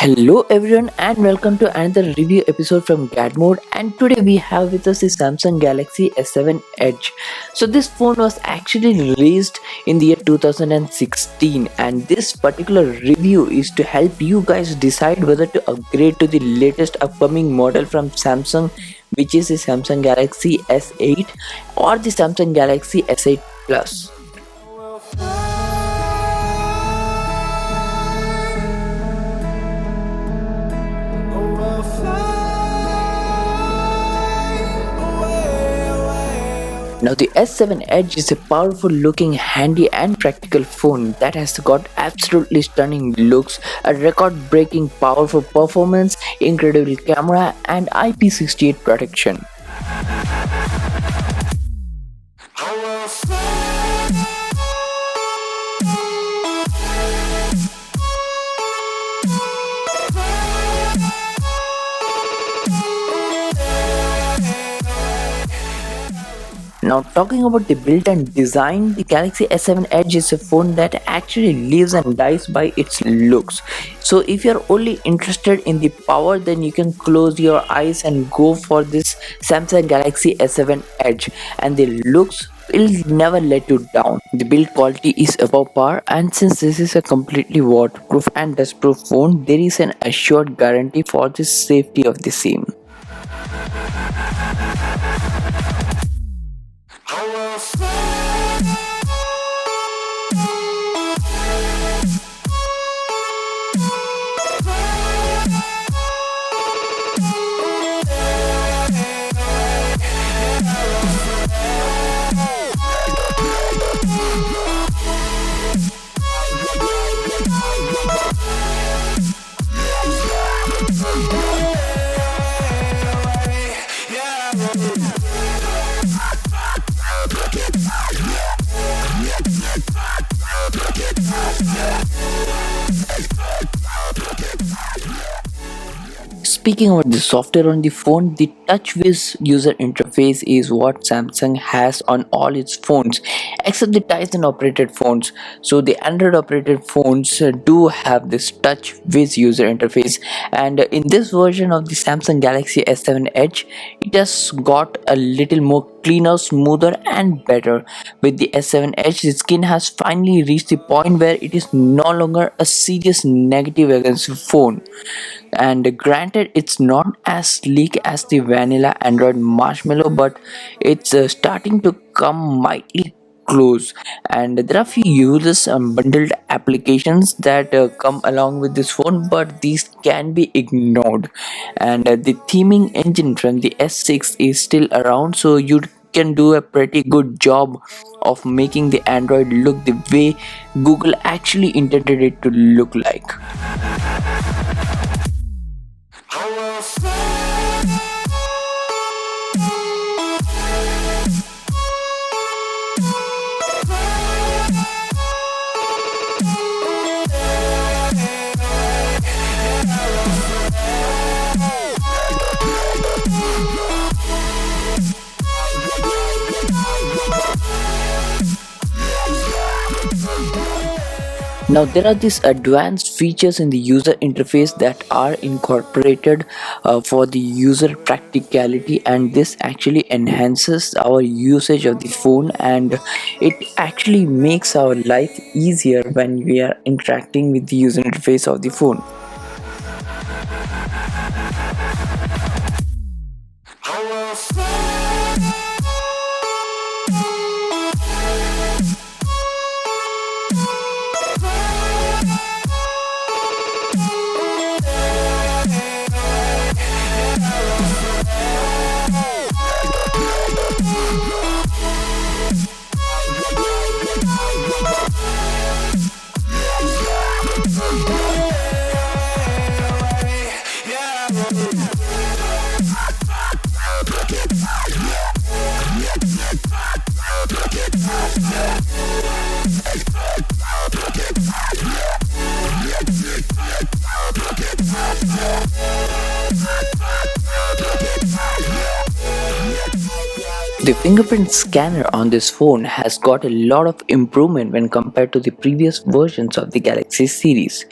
Hello everyone and welcome to another review episode from GAD Mode, and today we have with us the Samsung Galaxy S7 Edge. So this phone was actually released in the year 2016, and this particular review is to help you guys decide whether to upgrade to the latest upcoming model from Samsung, which is the Samsung Galaxy S8 or the Samsung Galaxy S8 Plus. Now, the S7 Edge is a powerful looking, handy, and practical phone that has got absolutely stunning looks, a record breaking powerful performance, incredible camera, and IP68 protection. Now, talking about the build and design, the Galaxy S7 Edge is a phone that actually lives and dies by its looks. So, if you're only interested in the power, then you can close your eyes and go for this Samsung Galaxy S7 Edge, and the looks will never let you down. The build quality is above par, and since this is a completely waterproof and dustproof phone, there is an assured guarantee for the safety of the same. Speaking about the software on the phone, the TouchWiz user interface is what Samsung has on all its phones except the Tizen operated phones. So the Android operated phones do have this TouchWiz user interface, and in this version of the Samsung Galaxy S7 Edge, it has got a little more cleaner, smoother, and better. With the S7 Edge, the skin has finally reached the point where it is no longer a serious negative against the phone. And granted, it's not as sleek as the vanilla Android Marshmallow, but it's starting to come mightily close. And there are few useless bundled applications that come along with this phone, but these can be ignored. And the theming engine from the S6 is still around, so you can do a pretty good job of making the Android look the way Google actually intended it to look like. Now, there are these advanced features in the user interface that are incorporated for the user practicality, and this actually enhances our usage of the phone, and it actually makes our life easier when we are interacting with the user interface of the phone. The fingerprint scanner on this phone has got a lot of improvement when compared to the previous versions of the Galaxy series.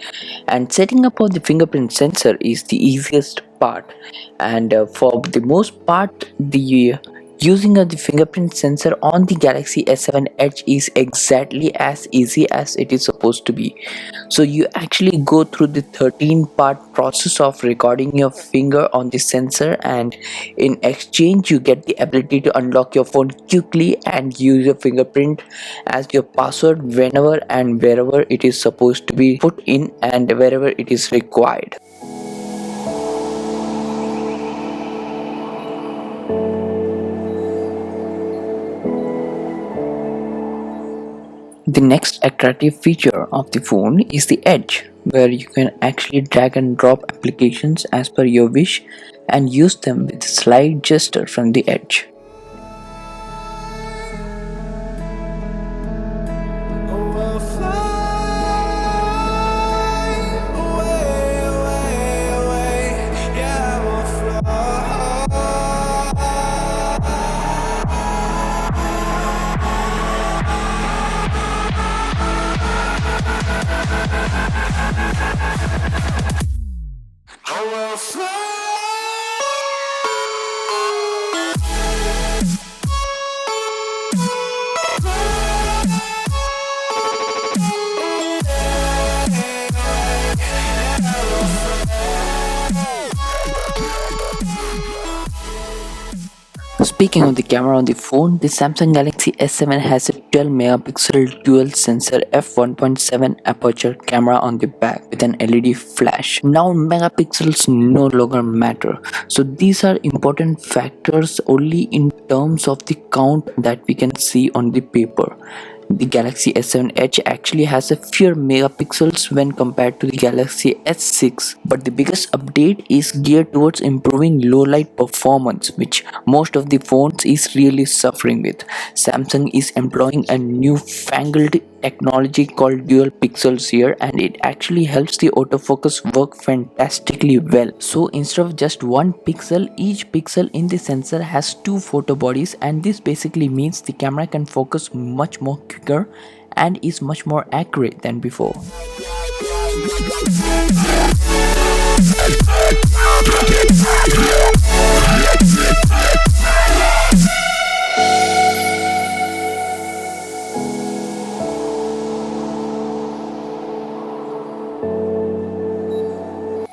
And setting up of the fingerprint sensor is the easiest part. And for the most part, the using of the fingerprint sensor on the Galaxy S7 Edge is exactly as easy as it is supposed to be. So you actually go through the 13-part process of recording your finger on the sensor, and in exchange you get the ability to unlock your phone quickly and use your fingerprint as your password whenever and wherever it is supposed to be put in and wherever it is required. The next attractive feature of the phone is the Edge, where you can actually drag and drop applications as per your wish and use them with a slight gesture from the Edge. Speaking of the camera on the phone, the Samsung Galaxy S7 has a 12 megapixel dual sensor f1.7 aperture camera on the back with an LED flash. Now megapixels no longer matter. So these are important factors only in terms of the count that we can see on the paper. The Galaxy S7 Edge actually has a fewer megapixels when compared to the Galaxy S6, but the biggest update is geared towards improving low light performance, which most of the phones is really suffering with. Samsung is employing a newfangled technology called dual pixels here, and it actually helps the autofocus work fantastically well. So instead of just one pixel, each pixel in the sensor has two photo bodies, and this basically means the camera can focus much more quicker and is much more accurate than before.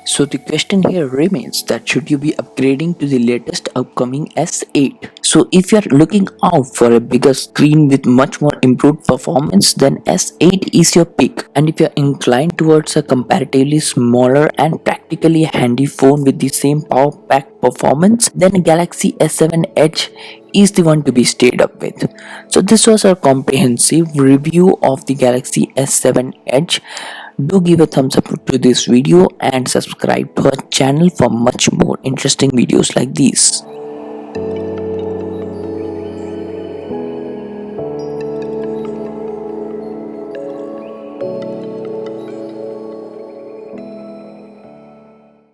So the question here remains that should you be upgrading to the latest upcoming S8? So if you're looking out for a bigger screen with much more improved performance, then S8 is your pick. And if you're inclined towards a comparatively smaller and practically handy phone with the same power pack performance, then Galaxy S7 Edge is the one to be stayed up with. So this was our comprehensive review of the Galaxy S7 Edge. Do give a thumbs up to this video and subscribe to our channel for much more interesting videos like these.